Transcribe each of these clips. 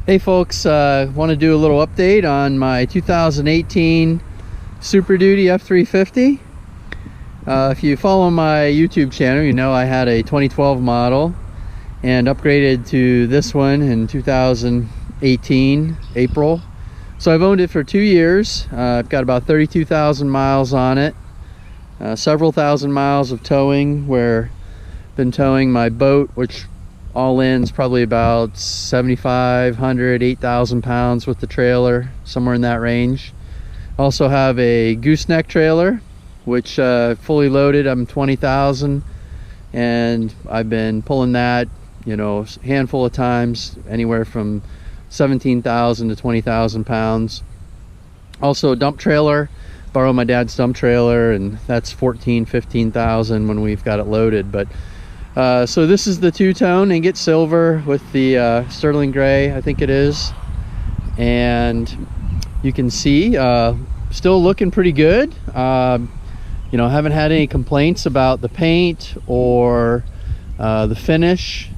Hey folks, want to do a little update on my 2018 Superduty F350. If you follow my YouTube channel, you know I had a 2012 model and upgraded to this one in 2018 April. So I've owned it for 2 years. I've got about 32,000 miles on it, several thousand miles of towing, where I've been towing my boat, which all in is probably about 7,500, 8,000 pounds with the trailer, somewhere in that range. Also have a gooseneck trailer, which fully loaded, I'm 20,000, and I've been pulling that, you know, a handful of times, anywhere from 17,000 to 20,000 pounds. Also a dump trailer, borrow my dad's dump trailer, and that's 15,000 when we've got it loaded. But so this is the two-tone Ingot silver with the sterling gray, I think it is, and you can see still looking pretty good. You know, haven't had any complaints about the paint or the finish.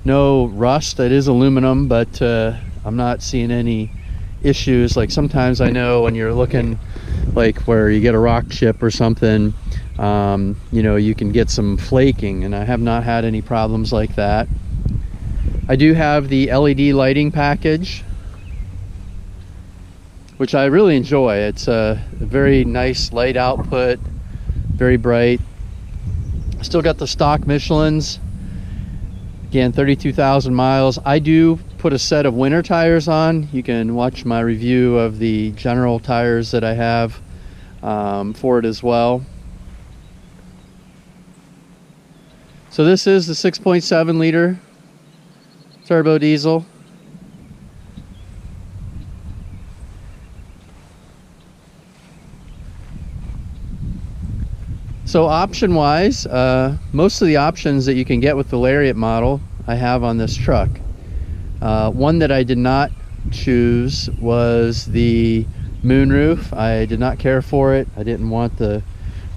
No rust. It is aluminum, but I'm not seeing any issues. Like sometimes I know when you're looking like where you get a rock chip or something, you know, you can get some flaking, and I have not had any problems like that. I do have the LED lighting package, which I really enjoy. It's a very nice light output, very bright. Still got the stock Michelins. Again, 32,000 miles. I do put a set of winter tires on. You can watch my review of the general tires that I have for it as well. So this is the 6.7 liter turbo diesel. So option wise, most of the options that you can get with the Lariat model I have on this truck. One that I did not choose was the Moonroof. I did not care for it. I didn't want the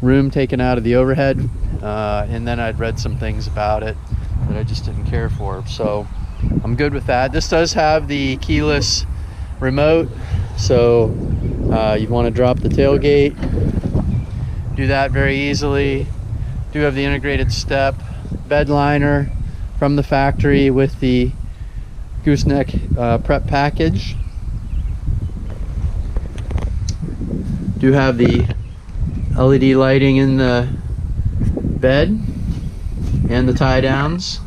room taken out of the overhead, and then I'd read some things about it that I just didn't care for, so I'm good with that. This does have the keyless remote, so you want to drop the tailgate, do that very easily. Do have the integrated step bed liner from the factory with the gooseneck prep package. Do have the LED lighting in the bed and the tie downs.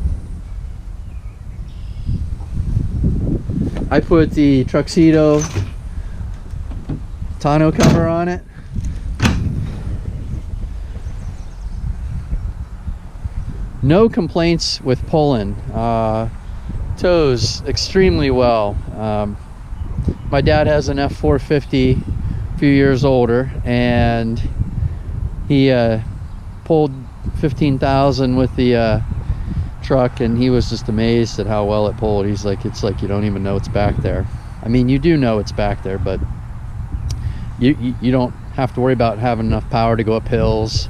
I put the Tuxedo tonneau cover on it. No complaints with pulling. Tows extremely well. My dad has an F350, a few years older, and he pulled 15,000 with the truck, and he was just amazed at how well it pulled. He's like, it's like you don't even know it's back there. I mean, you do know it's back there, but you don't have to worry about having enough power to go up hills.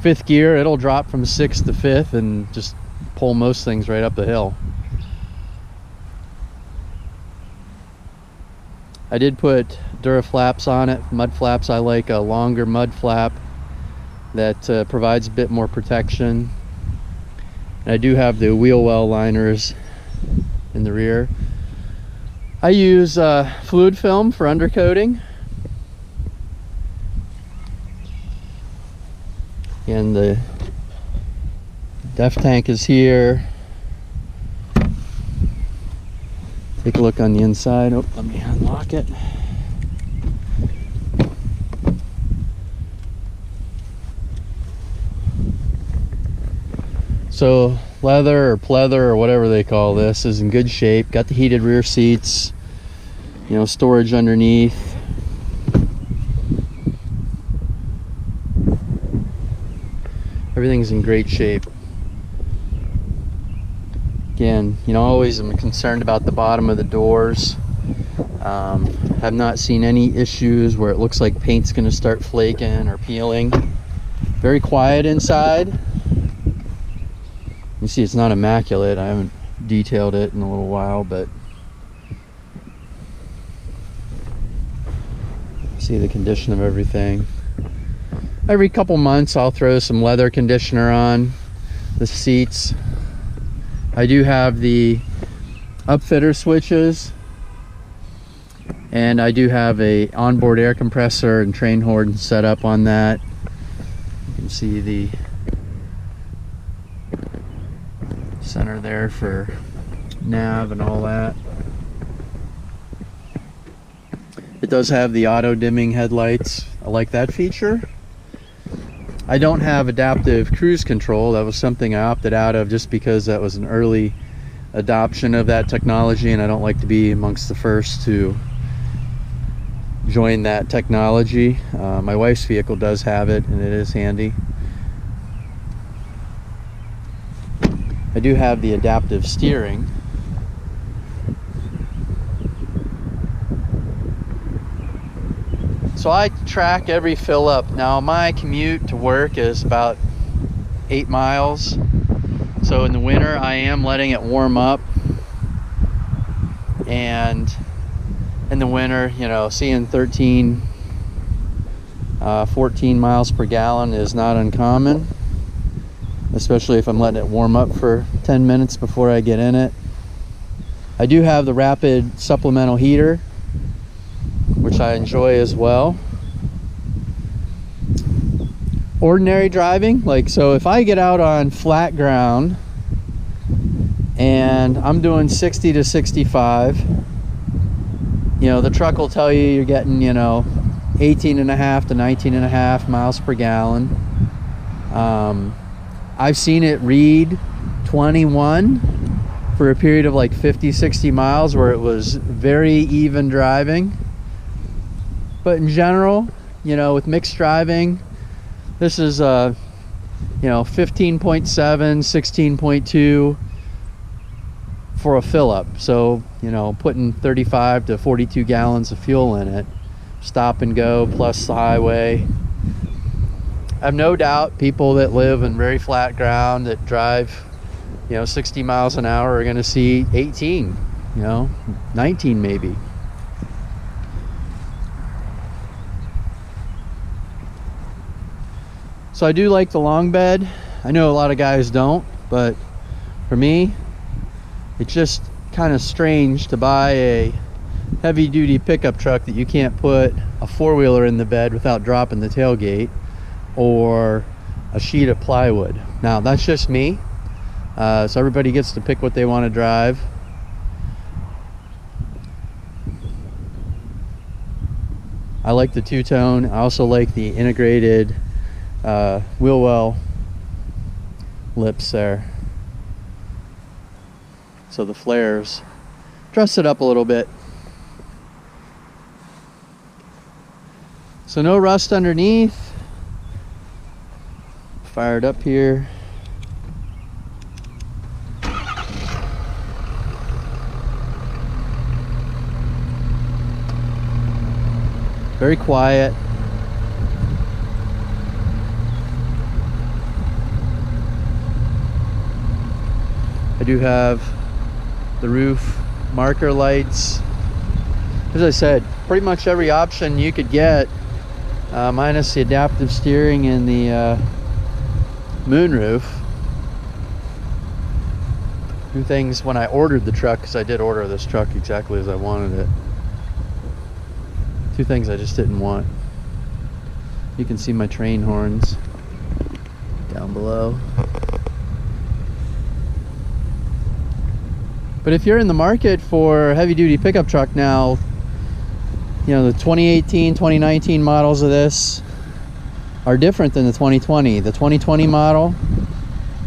Fifth gear, it'll drop from 6th to 5th and just pull most things right up the hill. I did put Dura flaps on it, mud flaps. I like a longer mud flap that provides a bit more protection. And I do have the wheel well liners in the rear. I use fluid film for undercoating. And the def tank is here. Take a look on the inside. Oh, let me unlock it. So leather or pleather or whatever they call this is in good shape. Got the heated rear seats, you know, storage underneath. Everything's in great shape. Again, you know, always I'm concerned about the bottom of the doors. Have not seen any issues where it looks like paint's going to start flaking or peeling. Very quiet inside. You see it's not immaculate. I haven't detailed it in a little while, but See the condition of everything. Every couple months I'll throw some leather conditioner on the seats. I do have the upfitter switches, and I do have a onboard air compressor and train horn set up on that. You can see the center there for nav and all that. It does have the auto dimming headlights. I like that feature. I don't have adaptive cruise control. That was something I opted out of just because that was an early adoption of that technology, and I don't like to be amongst the first to join that technology. My wife's vehicle does have it, and it is handy. I do have the adaptive steering. So I track every fill up. Now my commute to work is about 8 miles. So in the winter I am letting it warm up. And in the winter, you know, seeing 13, 14 miles per gallon is not uncommon. Especially if I'm letting it warm up for 10 minutes before I get in it. I do have the rapid supplemental heater, which I enjoy as well. Ordinary driving, like, so if I get out on flat ground and I'm doing 60 to 65, you know, the truck will tell you you're getting, you know, 18.5 to 19.5 miles per gallon. I've seen it read 21 for a period of like 50, 60 miles where it was very even driving. But in general, you know, with mixed driving, this is you know, 15.7, 16.2 for a fill up. So, you know, putting 35 to 42 gallons of fuel in it, stop and go plus the highway. I have no doubt people that live in very flat ground that drive, you know, 60 miles an hour are going to see 18, you know, 19 maybe. So I do like the long bed. I know a lot of guys don't, but for me, it's just kind of strange to buy a heavy duty pickup truck that you can't put a four-wheeler in the bed without dropping the tailgate, or a sheet of plywood. Now that's just me, so everybody gets to pick what they want to drive. I like the two-tone. I also like the integrated wheel well lips there, so the flares dress it up a little bit. So no rust underneath. Fired up here. Very quiet. I do have the roof marker lights. As I said, pretty much every option you could get, minus the adaptive steering and the moonroof. Two things when I ordered the truck, because I did order this truck exactly as I wanted it. Two things I just didn't want. You can see my train horns down below. But if you're in the market for a heavy duty pickup truck now, you know, the 2018, 2019 models of this are different than the 2020. The 2020 model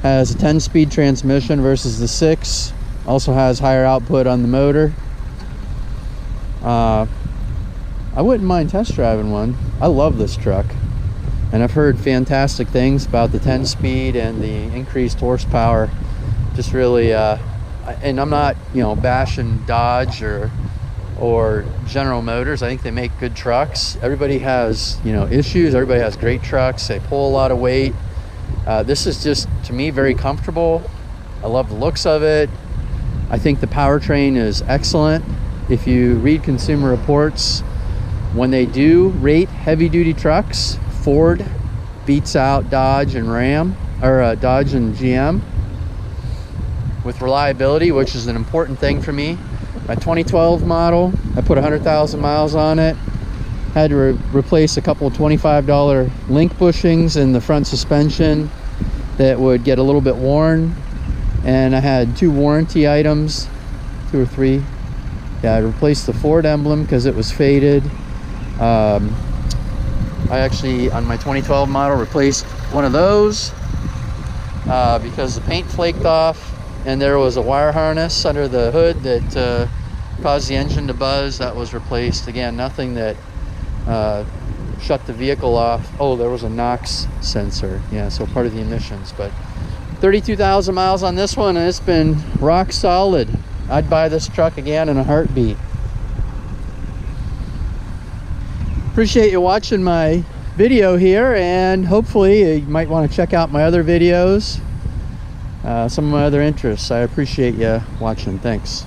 has a 10-speed transmission versus the 6. Also has higher output on the motor. I wouldn't mind test driving one. I love this truck, and I've heard fantastic things about the 10-speed and the increased horsepower. Just really, and I'm not, you know, bashing Dodge or General Motors. I think they make good trucks. Everybody has, you know, issues. Everybody has great trucks. They pull a lot of weight. This is just, to me, very comfortable. I love the looks of it. I think the powertrain is excellent. If you read Consumer Reports, when they do rate heavy duty trucks, Ford beats out Dodge and Ram, or Dodge and GM with reliability, which is an important thing for me. My 2012 model, I put 100,000 miles on it. Had to replace a couple of $25 link bushings in the front suspension that would get a little bit worn, and I had 2 warranty items, 2 or 3. Yeah, I replaced the Ford emblem because it was faded. I actually, on my 2012 model, replaced one of those because the paint flaked off, and there was a wire harness under the hood that caused the engine to buzz. That was replaced. Again, nothing that shut the vehicle off. Oh, there was a NOx sensor. Yeah, so part of the emissions. But 32,000 miles on this one, and it's been rock solid. I'd buy this truck again in a heartbeat. Appreciate you watching my video here, and hopefully you might want to check out my other videos, some of my other interests. I appreciate you watching. Thanks.